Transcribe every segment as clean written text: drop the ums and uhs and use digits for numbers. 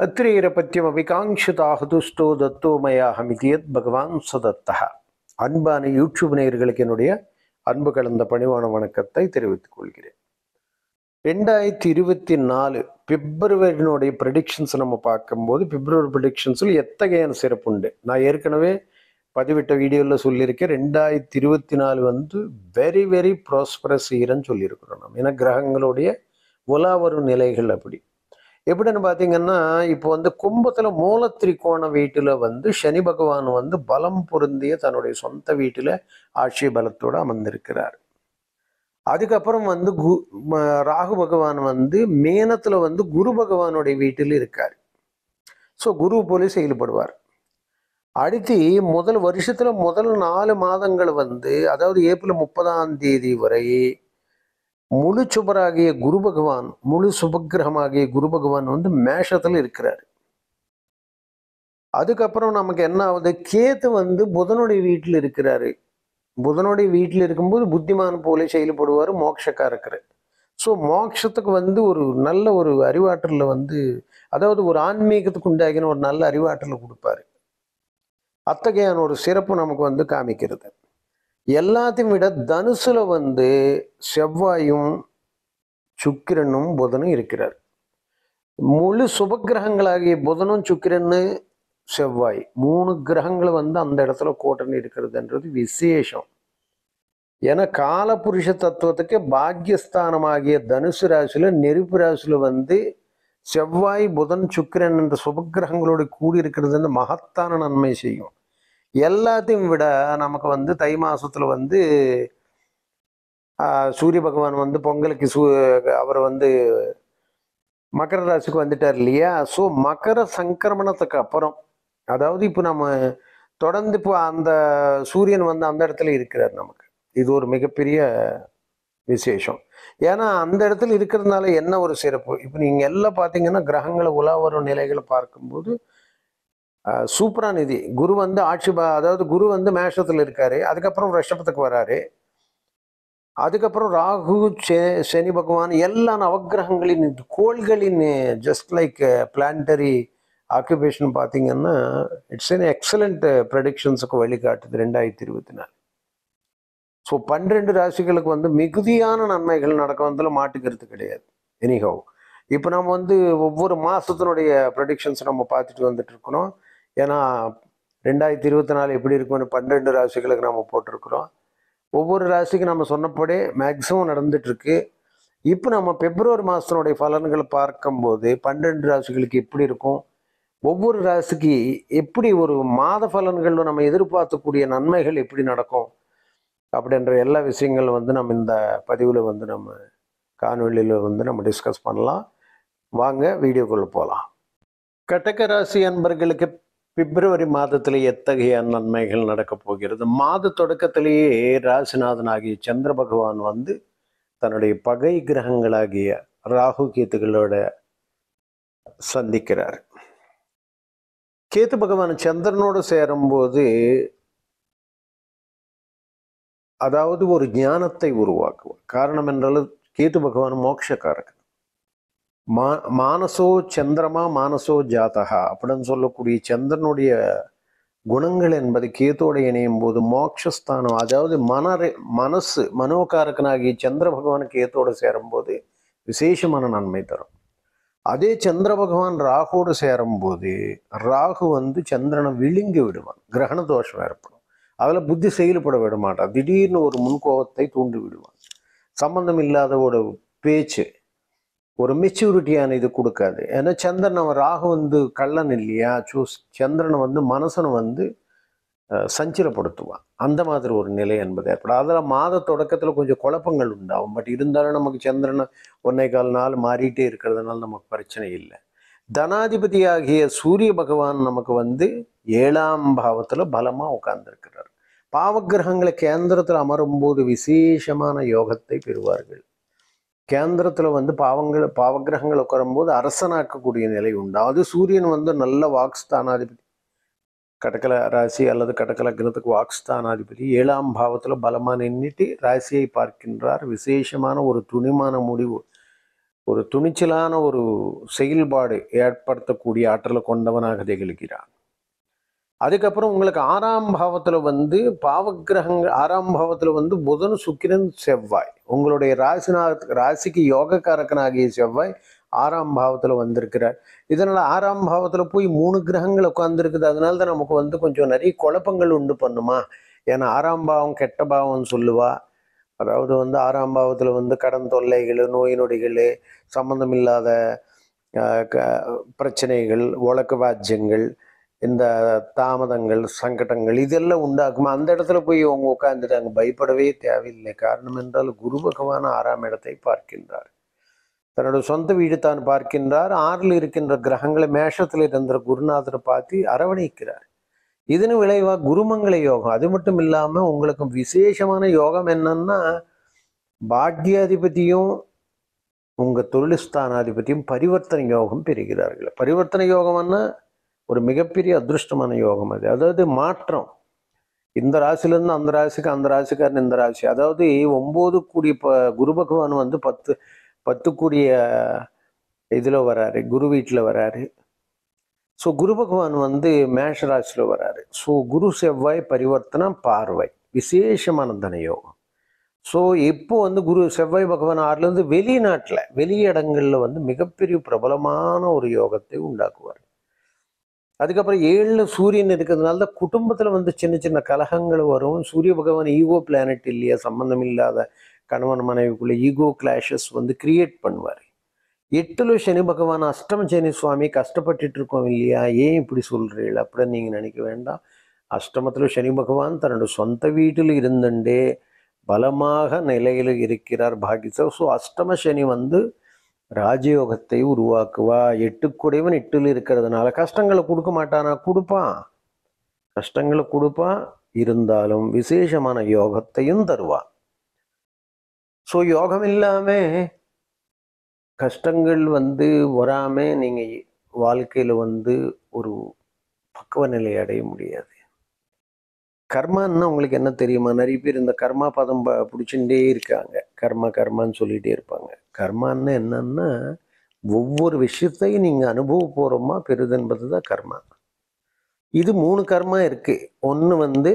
அத்திரேரபத்தியமபி காங்ஷிதாஹதுஷ்டோ தத்தோ மயாஹமிதியத் பகவான் சதத்தா. அன்பான யூடியூப் நேயர்களுக்கு என்னுடைய அன்பு கலந்த பணிவான வணக்கத்தை தெரிவித்துக் கொள்கிறேன். 2024 பிப்ரவரியினுடைய ப்ரெடிக்ஷன்ஸ் நம்ம பார்க்கும்போது, பிப்ரவரி ப்ரெடிக்ஷன்ஸில் எத்தகைய சிறப்பு உண்டு. நான் ஏற்கனவே பதிவிட்ட வீடியோவில் சொல்லியிருக்கேன். 2024 வந்து வெரி வெரி ப்ராஸ்பரஸ் இயர்ன்னு சொல்லியிருக்கிறோம் நம்ம. ஏன்னா கிரகங்களுடைய உலா வரும் நிலைகள் அப்படி எப்படின்னு பார்த்தீங்கன்னா, இப்போ வந்து கும்பத்தில் மூல திரிகோண வீட்டில் வந்து சனி பகவான் வந்து பலம் பொருந்திய தன்னுடைய சொந்த வீட்டில் ஆட்சி பலத்தோடு அமர்ந்திருக்கிறார். அதுக்கப்புறம் வந்து ராகு பகவான் வந்து மேனத்தில் வந்து குரு பகவானுடைய வீட்டில் இருக்கார். ஸோ குரு போல செயல்படுவார். அடுத்து வருஷத்துல முதல் 4 மாதங்கள் வந்து, அதாவது ஏப்ரல் 30ஆம் தேதி வரை முழு சுபராகிய குரு பகவான், முழு சுபகிரகமாகிய குரு பகவான் வந்து மேஷத்துல இருக்கிறார். அதுக்கப்புறம் நமக்கு என்ன ஆகுது, கேத்து வந்து புதனுடைய வீட்டில் இருக்கிறாரு. புதனுடைய வீட்டில் இருக்கும்போது புத்திமான் போல செயல்படுவார், மோட்சக்காரக்கர். ஸோ மோட்சத்துக்கு வந்து ஒரு நல்ல ஒரு அறிவாற்றல வந்து, அதாவது ஒரு ஆன்மீகத்துக்கு உண்டாகின ஒரு நல்ல அறிவாற்றலை கொடுப்பாரு. அத்தகையான ஒரு சிறப்பு நமக்கு வந்து காமிக்கிறது. எல்லாத்தையும் விட தனுசுல வந்து செவ்வாயும் சுக்கிரனும் புதனும் இருக்கிறார். முழு சுபகிரகங்களாகிய புதனும் சுக்கிரன்னு செவ்வாய் 3 கிரகங்கள் வந்து அந்த இடத்துல கூட்டணி இருக்கிறதுன்றது விசேஷம். ஏன்னா காலபுருஷ தத்துவத்துக்கு பாக்யஸ்தானமாகிய தனுசு ராசியில, நெருப்பு ராசியில வந்து செவ்வாய் புதன் சுக்கிரன் என்ற சுபகிரகங்களோடு கூடி இருக்கிறது மகத்தான நன்மை செய்யும். எல்லாத்தையும் விட நமக்கு வந்து தை மாசத்துல வந்து சூரிய பகவான் வந்து பொங்கலுக்கு அவர் வந்து மகர ராசிக்கு வந்துட்டார் இல்லையா. ஸோ மகர சங்கிரமணத்துக்கு அப்புறம், அதாவது இப்போ நம்ம தொடர்ந்து இப்போ அந்த சூரியன் வந்து அந்த இடத்துல இருக்கிறார் நமக்கு. இது ஒரு மிகப்பெரிய விசேஷம். ஏன்னா அந்த இடத்துல இருக்கிறதுனால என்ன ஒரு சிறப்பு, இப்போ நீங்க எல்லாம் பார்த்தீங்கன்னா கிரகங்களை உலா வரும் நிலைகளை பார்க்கும்போது சூப்பரான இது. குரு வந்து அதாவது குரு வந்து மேஷத்துல இருக்காரு, அதுக்கப்புறம் ரிஷபத்துக்கு வராரு, அதுக்கப்புறம் ராகு சனி பகவான் எல்லா நவகிரகங்களின் கோள்களின் ஜஸ்ட் லைக் பிளானட்டரி ஆக்குபேஷன் பார்த்தீங்கன்னா இட்ஸ் என் எக்ஸலண்ட் ப்ரெடிக்ஷன்ஸுக்கு வழிகாட்டுது 2024. ஸோ 12 ராசிகளுக்கு வந்து மிகுதியான நன்மைகள் நடக்க வந்தாலும் மாட்டுக்கிறது கிடையாது. எனிஹவ், இப்போ நம்ம வந்து ஒவ்வொரு மாதத்தினுடைய ப்ரெடிக்ஷன்ஸ் நம்ம பார்த்துட்டு வந்துட்டு இருக்கிறோம். ஏன்னா 2024 எப்படி இருக்குன்னு 12 ராசிகளுக்கு நம்ம போட்டிருக்கிறோம். ஒவ்வொரு ராசிக்கு நம்ம சொன்னபடி மேக்சிமம் நடந்துட்டு இருக்கு. இப்போ நம்ம பிப்ரவரி மாதத்தினுடைய பலன்களை பார்க்கும்போது 12 ராசிகளுக்கு எப்படி இருக்கும், ஒவ்வொரு ராசிக்கு எப்படி ஒரு மாத பலன்கள் நம்ம எதிர்பார்க்கக்கூடிய நன்மைகள் எப்படி நடக்கும் அப்படின்ற எல்லா விஷயங்கள் வந்து நம்ம இந்த பதிவில் வந்து நம்ம காணொலியில் வந்து நம்ம டிஸ்கஸ் பண்ணலாம். வாங்க வீடியோக்குள்ள போகலாம். கடக ராசி அன்பர்களுக்கு பிப்ரவரி மாதத்தில் எத்தகைய நன்மைகள் நடக்கப் போகிறது. மாத தொடக்கத்திலேயே ராசிநாதனாகிய சந்திர பகவான் வந்து தன்னுடைய பகை கிரகங்களாகிய ராகு கேத்துகளோட சந்திக்கிறார். கேத்து பகவான் சந்திரனோடு சேரும்போது, அதாவது ஒரு ஞானத்தை உருவாக்குவார். காரணம் என்றால் கேத்து பகவான் மோட்சக்காரகன். மானசோ சந்திரமா மானசோ ஜாதகா அப்படின்னு சொல்லக்கூடிய சந்திரனுடைய குணங்கள் என்பது கேத்தோடு இணையும் போது மோட்சஸ்தானம், அதாவது மனசு மனோகாரகனாகிய சந்திர பகவான் கேத்தோடு சேரும்போது விசேஷமான நன்மை தரும். அதே சந்திர பகவான் ராகுவோடு சேரும்போது ராகு வந்து சந்திரனை விழுங்கி விடுவான், கிரகண தோஷம் ஏற்படும். அதில் புத்தி செயல்பட விட மாட்டான், திடீர்னு ஒரு முன்கோபத்தை தூண்டி விடுவான். சம்பந்தம் இல்லாத ஒரு பேச்சு, ஒரு மெச்சூரிட்டியான இது கொடுக்காது. ஏன்னா சந்திரன், அவன் ராகு வந்து கள்ளன் இல்லையா. சந்திரனை வந்து மனசனை வந்து சஞ்சலப்படுத்துவான். அந்த மாதிரி ஒரு நிலை என்பது ஏற்படும். அதில் மாத தொடக்கத்தில் கொஞ்சம் குழப்பங்கள் உண்டாகும். பட் இருந்தாலும் நமக்கு சந்திரனை 1.25 நாள் மாறிட்டே இருக்கிறதுனால நமக்கு பிரச்சனை இல்லை. தனாதிபதியாகிய சூரிய பகவான் நமக்கு வந்து 7ஆம் பாவத்தில் பலமாக உட்கார்ந்துருக்கிறார். பாவகிரகங்களை கேந்திரத்தில் அமரும்போது விசேஷமான யோகத்தை பெறுவார்கள். கேந்திரத்தில் வந்து பாவகிரகங்கள் உட்காரும்போது அரசனாக்கக்கூடிய நிலை உண்டு. அது சூரியன் வந்து நல்ல வாக்ஸ்தானாதிபதி கடக ராசி அல்லது கடக லக்னத்துக்கு வாக்ஸ்தானாதிபதி 7ஆம் பாவத்துல பலமா நின்றுட்டு ராசியை பார்க்கின்றார். விசேஷமான ஒரு துணிமான முடிவு, ஒரு துணிச்சலான ஒரு செயல்பாடு ஏற்படுத்தக்கூடிய ஆற்றலை கொண்டவனாக திகழ்கிறான். அதுக்கப்புறம் உங்களுக்கு 6ஆம் பாவத்துல வந்து பாவக்கிரகங்கள் 6ஆம் பாவத்துல வந்து புதன், சுக்கிரன், செவ்வாய், உங்களுடைய ராசிக்கு யோகக்காரகனாகிய செவ்வாய் 6ஆம் பாவத்துல வந்திருக்கிறார். இதனால 6ஆம் பாவத்துல போய் 3 கிரகங்கள் உட்கார்ந்துருக்குது. அதனால தான் நமக்கு வந்து கொஞ்சம் நிறைய குழப்பங்கள் உண்டு பண்ணுமா. ஏன்னா 6ஆம் பாவம் கெட்ட பாவம்னு சொல்லுவா. அதாவது வந்து 6ஆம் பாவத்துல வந்து கடன் தொல்லைகள், நோய் நொடிகள், சம்பந்தம் இல்லாத பிரச்சனைகள், வழக்கு வாஜ்யங்கள், இந்த தாமதங்கள், சங்கடங்கள் இதெல்லாம் உண்டாக்குமா. அந்த இடத்துல போய் அவங்க உட்கார்ந்துட்டாங்க. பயப்படவே தேவையில்லை. காரணம் என்றால் குரு பகவான் 6ஆம் இடத்தை பார்க்கின்றார். தன்னோட சொந்த வீடு தான் பார்க்கின்றார். 6ல் இருக்கின்ற கிரகங்களை மேஷத்தில் இருந்த குருநாதரை பார்த்து அரவணைக்கிறார். இதன் விளைவா குருமங்கள யோகம். அது மட்டும் இல்லாம உங்களுக்கு விசேஷமான யோகம் என்னன்னா, பாக்யாதிபதியும் உங்க தொழில்ஸ்தானாதிபதியும் பரிவர்த்தனை யோகம் பெறுகிறார்கள். பரிவர்த்தனை யோகம்னா ஒரு மிகப்பெரிய அதிருஷ்டமான யோகம் அது. அதாவது மாற்றம். இந்த ராசியிலிருந்து அந்த ராசிக்கு, அந்த ராசிக்காரன் இந்த ராசி. அதாவது 9 கூடிய குரு பகவான் வந்து 10 கூடிய இதுல வராரு, குரு வீட்டில் வராரு. ஸோ குரு பகவான் வந்து மேஷ ராசியில் வராரு. ஸோ குரு செவ்வாய் பரிவர்த்தனம் பார்வை விசேஷமான தனயோகம். ஸோ இப்போ வந்து குரு செவ்வாய் பகவான் 6லேருந்து வெளிநாட்டில் வெளியிடங்கள்ல வந்து மிகப்பெரிய பிரபலமான ஒரு யோகத்தை உண்டாக்குவார். அதுக்கப்புறம் 7ல் சூரியன் இருக்கிறதுனால தான் குடும்பத்தில் வந்து சின்ன சின்ன கலகங்கள் வரும். சூரிய பகவான் ஈகோ பிளானட் இல்லையா, சம்பந்தம் இல்லாத கணவன் மனைவிக்குள்ள ஈகோ கிளாஷஸ் வந்து கிரியேட் பண்ணுவார். 8ல் சனி பகவான், அஷ்டம சனி சுவாமி, கஷ்டப்பட்டுட்டு இருக்கோம் இல்லையா, ஏன் இப்படி சொல்றீர்கள் அப்படின்னு நீங்க நினைக்க வேண்டாம். அஷ்டமத்தில் சனி பகவான் தன்னோட சொந்த வீட்டில் இருந்துட்டே பலமாக நிலையில் இருக்கிறார் பாகிசர். ஸோ அஷ்டம சனி வந்து ராஜயோகத்தை உருவாக்குவா. 8 8ல் இருக்கிறதுனால கஷ்டங்களை கொடுக்க மாட்டானா, கொடுப்பான். கஷ்டங்களை கொடுப்பான், இருந்தாலும் விசேஷமான யோகத்தையும் தருவான். ஸோ யோகம் இல்லாம கஷ்டங்கள் வந்து வராம நீங்க வாழ்க்கையில வந்து ஒரு பக்குவ நிலை அடைய முடியாது. கர்மான்னா உங்களுக்கு என்ன தெரியுமா? நிறைய பேர் இந்த கர்மா பதம் பிடிச்சுட்டே இருக்காங்க. கர்மா கர்மான்னு சொல்லிட்டே இருப்பாங்க. கர்மான்னு என்னன்னா, ஒவ்வொரு விஷயத்தையும் நீங்க அனுபவபூர்வமா பெறுது என்பதுதான் கர்மா. இது 3 கர்மா இருக்கு. ஒன்று வந்து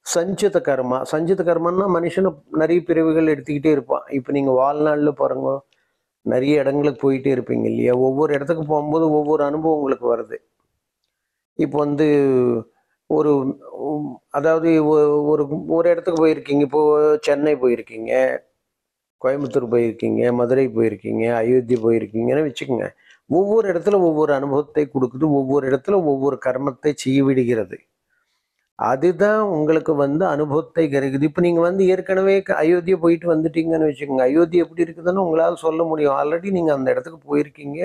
சஞ்சித கர்மா. சஞ்சித கர்மான்னா மனுஷனை நிறைய பிரிவுகள் எடுத்துக்கிட்டே இருப்பான். இப்போ நீங்க வாழ்நாளில் பாருங்க, நிறைய இடங்களுக்கு போயிட்டே இருப்பீங்க இல்லையா. ஒவ்வொரு இடத்துக்கு போகும்போது ஒவ்வொரு அனுபவம் உங்களுக்கு வருது. இப்போ வந்து ஒரு அதாவது ஒரு ஒரு இடத்துக்கு போயிருக்கீங்க. இப்போ சென்னை போயிருக்கீங்க, கோயம்புத்தூர் போயிருக்கீங்க, மதுரை போயிருக்கீங்க, அயோத்தி போயிருக்கீங்கன்னு வச்சுக்கோங்க. ஒவ்வொரு இடத்துல ஒவ்வொரு அனுபவத்தை கொடுக்குது. ஒவ்வொரு இடத்துல ஒவ்வொரு கர்மத்தை செய்ய விடுகிறது. அதுதான் உங்களுக்கு வந்து அனுபவத்தை கிடைக்குது. இப்போ நீங்கள் வந்து ஏற்கனவே அயோத்தியை போயிட்டு வந்துட்டீங்கன்னு வச்சுக்கோங்க. அயோத்தி எப்படி இருக்குதுன்னு உங்களால் சொல்ல முடியும். ஆல்ரெடி நீங்கள் அந்த இடத்துக்கு போயிருக்கீங்க,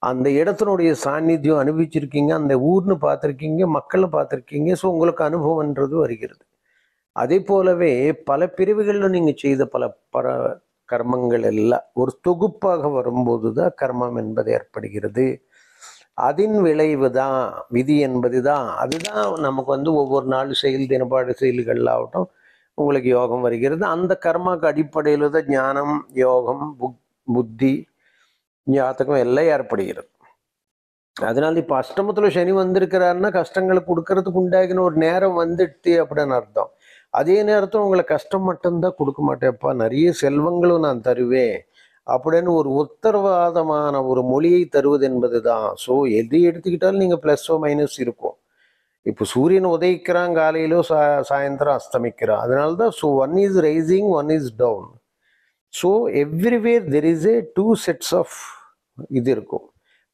அந்த இடத்தினுடைய சாநித்தியம் அனுபவிச்சிருக்கீங்க, அந்த ஊர்னு பார்த்துருக்கீங்க, மக்களை பார்த்துருக்கீங்க. ஸோ உங்களுக்கு அனுபவம்ன்றது வருகிறது. அதே போலவே பல பிரிவுகளில் நீங்கள் செய்த பல கர்மங்கள் எல்லாம் ஒரு தொகுப்பாக வரும்போது தான் கர்மம் என்பது ஏற்படுகிறது. அதன் விளைவு தான் விதி என்பது தான். அதுதான் நமக்கு வந்து ஒவ்வொரு நாள் செயல், தினப்பாடு செயல்கள் ஆகட்டும் உங்களுக்கு யோகம் வருகிறது. அந்த கர்மாக்கு அடிப்படையில் தான் ஞானம், யோகம், புத்தி, ஞாபகம் எல்லாம் ஏற்படுகிறது. அதனால இப்போ அஷ்டமத்தில் சனி வந்திருக்கிறாருன்னா கஷ்டங்களை கொடுக்கறதுக்கு உண்டாகின ஒரு நேரம் வந்துட்டு அப்படின்னு அர்த்தம். அதே நேரத்தில் உங்களை கஷ்டம் மட்டும்தான் கொடுக்க மாட்டேன்ப்பா, நிறைய செல்வங்களும் நான் தருவேன் அப்படின்னு ஒரு உத்தரவாதமான ஒரு மொழியை தருவது என்பது தான். ஸோ எது எடுத்துக்கிட்டாலும் நீங்கள் ப்ளஸ்ஸோ மைனஸ் இருக்கும். இப்போ சூரியன் உதயிக்கிறான் காலையிலோ சாயந்தரம் அஸ்தமிக்கிறான். அதனால தான் so one is rising, one is down. So everywhere there is a 2 sets of இது இருக்கும்.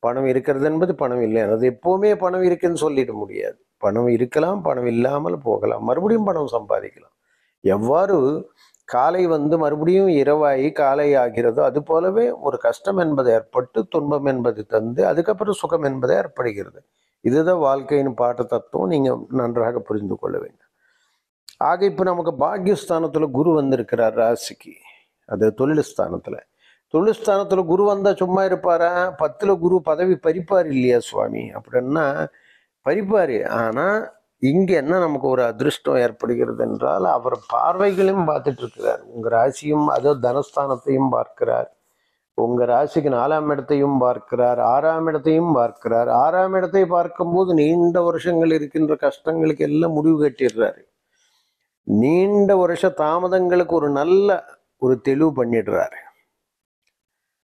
பணம் இருக்கிறது என்பது பணம் இல்லை. அது எப்போவுமே பணம் இருக்குன்னு சொல்லிட முடியாது. பணம் இருக்கலாம், பணம் இல்லாமல் போகலாம், மறுபடியும் பணம் சம்பாதிக்கலாம். எவ்வாறு காலை வந்து மறுபடியும் இரவாகி காலை ஆகிறதோ அது போலவே ஒரு கஷ்டம் என்பது ஏற்பட்டு துன்பம் என்பது தந்து அதுக்கப்புறம் சுகம் என்பது ஏற்படுகிறது. இதுதான் வாழ்க்கையின் பாட்டு தத்துவம். நீங்க நன்றாக புரிந்து கொள்ள வேண்டும். ஆக இப்போ நமக்கு பாக்யஸ்தானத்துல குரு வந்திருக்கிறார் ராசிக்கு, அது தொழில் ஸ்தானத்துல. தொழில் ஸ்தானத்துல குரு வந்தா சும்மா இருப்பாரா? 10ல் குரு பதவி பறிப்பார் இல்லையா சுவாமி அப்படின்னா, பறிப்பாரு. ஆனா இங்க என்ன நமக்கு ஒரு அதிர்ஷ்டம் ஏற்படுகிறது என்றால், அவர் பார்வைகளையும் பார்த்துட்டு இருக்கிறார். உங்க ராசியும் அதோ தனஸ்தானத்தையும் பார்க்கிறார். உங்க ராசிக்கு 4ஆம் இடத்தையும் பார்க்கிறார், 6ஆம் இடத்தையும் பார்க்கிறார். 6ஆம் இடத்தை பார்க்கும்போது நீண்ட வருஷங்கள் இருக்கின்ற கஷ்டங்களுக்கு எல்லாம் முடிவு கட்டிடுறாரு. நீண்ட வருஷ தாமதங்களுக்கு ஒரு நல்ல ஒரு தெளிவு பண்ணிடுறாரு.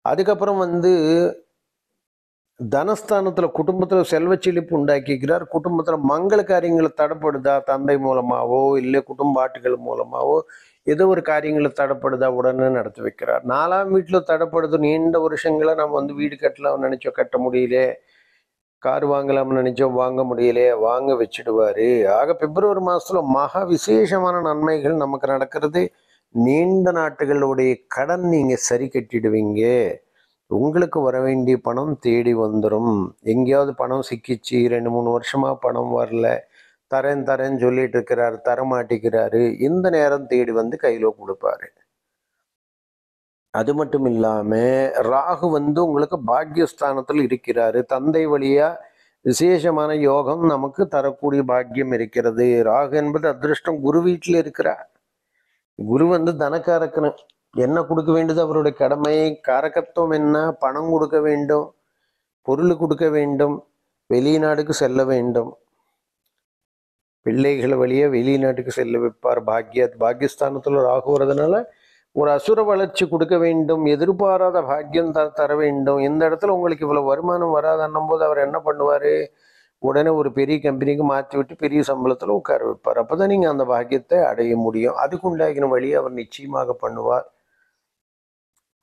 அதுக்கப்புறம் தனஸ்தானத்துல குடும்பத்துல செல்வ செழிப்பு உண்டாக்கிக்கிறார். குடும்பத்துல மங்கள காரியங்களை தடைப்படுதா, தந்தை மூலமாவோ இல்லை குடும்ப ஆட்டுகள் மூலமாவோ ஏதோ ஒரு காரியங்களை தடைப்படுதா உடனே நடத்தி வைக்கிறார். 4ஆம் வீட்டுல தடைப்படுது. நீண்ட வருஷங்களை நம்ம வீடு கட்டலாம் நினைச்சோம், கட்ட முடியல. கார் வாங்கலாம்னு நினைச்சோம், வாங்க முடியல, வாங்க வச்சிடுவாரு. ஆக பிப்ரவரி மாசத்துல மகா விசேஷமான நன்மைகள் நமக்கு நடக்கிறது. நீண்ட நாட்டுகளுடைய கடன் நீங்க சரி கட்டிடுவீங்க. உங்களுக்கு வர வேண்டிய பணம் தேடி வந்துடும். எங்கேயாவது பணம் சிக்கிச்சு, 2-3 வருஷமா பணம் வரல, தரேன்னு சொல்லிட்டு இருக்கிறாரு, தரமாட்டிக்கிறாரு, இந்த நேரம் தேடி வந்து கையில கொடுப்பாரு. அது மட்டும் இல்லாம ராகு உங்களுக்கு பாக்கியஸ்தானத்தில் இருக்கிறாரு. தந்தை வழியா விசேஷமான யோகம் நமக்கு தரக்கூடிய பாக்கியம் இருக்கிறது. ராகு என்பது அதிர்ஷ்டம். குரு வீட்டில் இருக்கிறார். குரு தனக்காரக்கனு. என்ன கொடுக்க வேண்டியது அவருடைய கடமை. காரகத்துவம் என்ன? பணம் கொடுக்க வேண்டும், பொருள் கொடுக்க வேண்டும், வெளிநாட்டுக்கு செல்ல வேண்டும். பிள்ளைகள் வழியா வெளிநாட்டுக்கு செல்ல வைப்பார். பாக்கியஸ்தானத்துல ராகு வரதுனால ஒரு அசுர வளர்ச்சி கொடுக்க வேண்டும். எதிர்பாராத பாக்கியம் தர வேண்டும். இந்த இடத்துல உங்களுக்கு இவ்வளவு வருமானம் வராதன்னும் போது அவர் என்ன பண்ணுவாரு? உடனே ஒரு பெரிய கம்பெனிக்கு மாற்றி விட்டு பெரிய சம்பளத்துல உட்கார வைப்பார். அப்பதான் நீங்க அந்த பாக்கியத்தை அடைய முடியும். அதுக்கு உண்டாகின வழியை அவர் நிச்சயமாக பண்ணுவார்.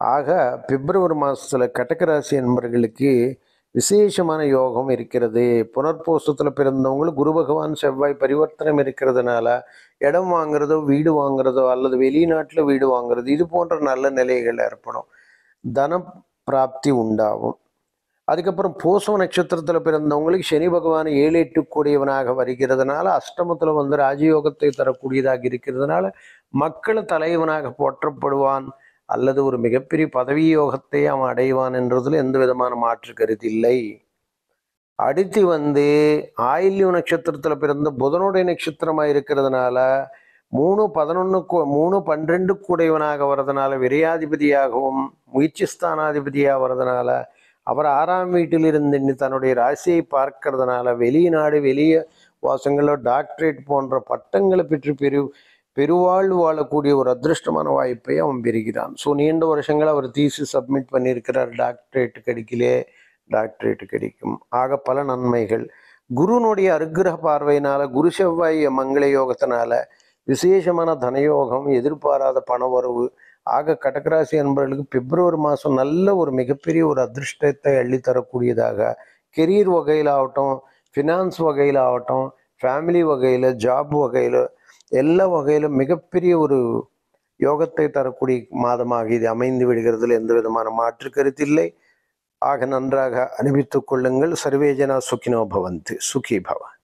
ஆக பிப்ரவரி மாசத்துல கடகராசி என்பவர்களுக்கு விசேஷமான யோகம் இருக்கிறது. புனர்பூசத்துல பிறந்தவங்களுக்கு குரு பகவான் செவ்வாய் பரிவர்த்தனம் இருக்கிறதுனால இடம் வாங்குறதோ, வீடு வாங்குறதோ, அல்லது வெளிநாட்டுல வீடு வாங்குறது, இது போன்ற நல்ல நிலைகள் ஏற்படும். தன பிராப்தி உண்டாகும். அதுக்கப்புறம் பூச நட்சத்திரத்துல பிறந்தவங்களுக்கு சனி பகவான் 7-8 கூடியவனாக வருகிறதுனால அஷ்டமத்துல ராஜயோகத்தை தரக்கூடியதாக இருக்கிறதுனால மக்கள் தலைவனாக போற்றப்படுவான். அல்லது ஒரு மிகப்பெரிய பதவி யோகத்தை அவன் அடைவான் என்றதுல எந்த விதமான மாற்று கருத்து இல்லை. அடுத்து ஆயில்யம் நட்சத்திரத்துல பிறந்த புதனுடைய நட்சத்திரமா இருக்கிறதுனால 3-11-3-12 கூடையவனாக வர்றதுனால விரையாதிபதியாகவும் முயற்சி ஸ்தானாதிபதியாக வர்றதுனால அவர் 6ஆம் வீட்டில் இருந்து தன்னுடைய ராசியை பார்க்கறதுனால வெளிநாடு வெளிய வாசங்களோ டாக்டரேட் போன்ற பட்டங்களை பெற்று பெருவாழ்வு வாழக்கூடிய ஒரு அதிருஷ்டமான வாய்ப்பை அவன் பெறுகிறான். ஸோ நீண்ட வருஷங்கள் அவர் தீசிஸ் சப்மிட் பண்ணியிருக்கிறார். டாக்டரேட் கிடைக்கலே, டாக்டரேட் கிடைக்கும். ஆக பல நன்மைகள். குருனுடைய அருக்கிரக பார்வையினால, குரு செவ்வாய் மங்கள யோகத்தினால விசேஷமான தனயோகம், எதிர்பாராத பணவரவு. ஆக கடகராசி என்பவர்களுக்கு பிப்ரவரி மாதம் நல்ல ஒரு மிகப்பெரிய ஒரு அதிர்ஷ்டத்தை அள்ளித்தரக்கூடியதாக கெரியர் வகையில் ஆகட்டும், ஃபினான்ஸ் வகையில் ஆகட்டும், ஃபேமிலி வகையில், ஜாப் வகையில், எல்லா வகையிலும் மிகப்பெரிய ஒரு யோகத்தை தரக்கூடிய மாதமாக இது அமைந்து விடுகிறதுல எந்த விதமான மாற்று கருத்தில்லை. ஆக நன்றாக அனுபவித்துக் கொள்ளுங்கள். சர்வேஜனா சுகினோ பவந்து. சுகி பவ.